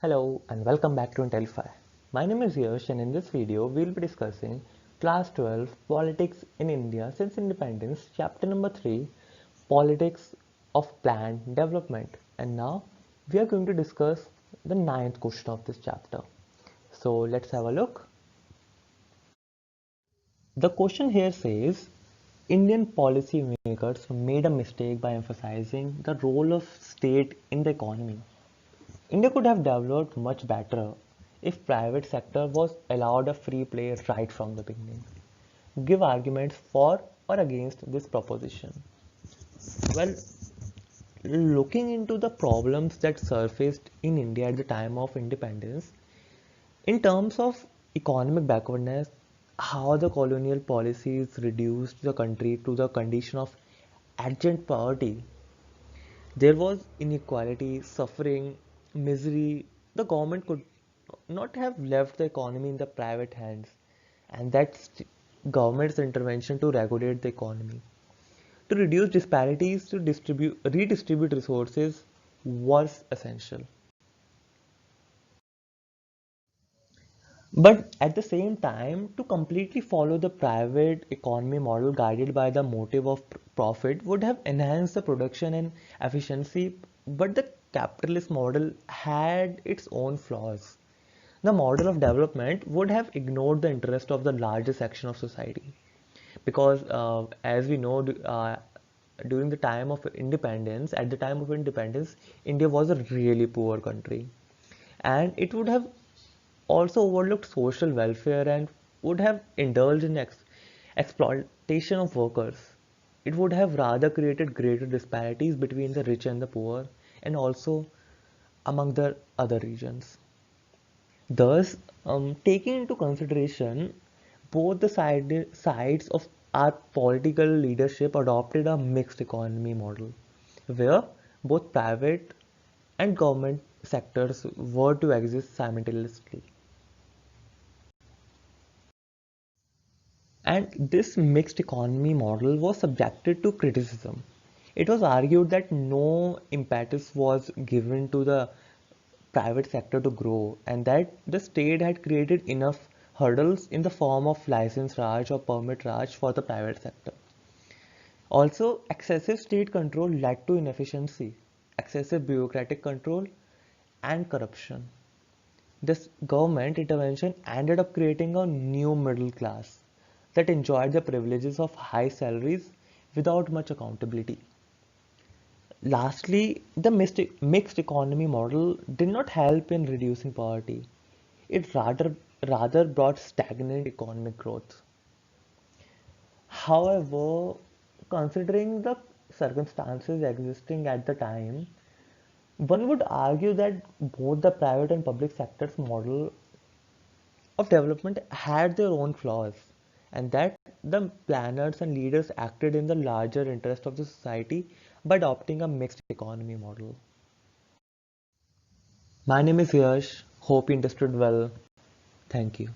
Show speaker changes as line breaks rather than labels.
Hello and welcome back to Intelify. My name is Yash and in this video we will be discussing Class 12 Politics in India since Independence, Chapter number 3 Politics of Planned Development. And now we are going to discuss the ninth question of this chapter. So let's have a look. The question here says Indian policymakers made a mistake by emphasizing the role of state in the economy. India could have developed much better if private sector was allowed a free play right from the beginning. Give arguments for or against this proposition. Well, looking into the problems that surfaced in India at the time of independence, in terms of economic backwardness, how the colonial policies reduced the country to the condition of abject poverty. There was inequality, suffering, misery. The government could not have left the economy in the private hands, and that's government's intervention to regulate the economy. To reduce disparities, to redistribute resources was essential. But at the same time, to completely follow the private economy model guided by the motive of profit would have enhanced the production and efficiency, but the capitalist model had its own flaws. The model of development would have ignored the interest of the larger section of society because, as we know, during the time of independence, at the time of independence, India was a really poor country, and it would have also overlooked social welfare and would have indulged in exploitation of workers. It would have rather created greater disparities between the rich and the poor and also among the other regions. Thus, taking into consideration both the sides of our political leadership adopted a mixed economy model where both private and government sectors were to exist simultaneously. And this mixed economy model was subjected to criticism. It was argued that no impetus was given to the private sector to grow and that the state had created enough hurdles in the form of license Raj or permit Raj for the private sector. Also, excessive state control led to inefficiency, excessive bureaucratic control, and corruption. This government intervention ended up creating a new middle class that enjoyed the privileges of high salaries without much accountability. Lastly, the mixed economy model did not help in reducing poverty. It rather brought stagnant economic growth. However, considering the circumstances existing at the time, one would argue that both the private and public sector's model of development had their own flaws, and that the planners and leaders acted in the larger interest of the society by adopting a mixed economy model. My name is Yash. Hope you understood well. Thank you.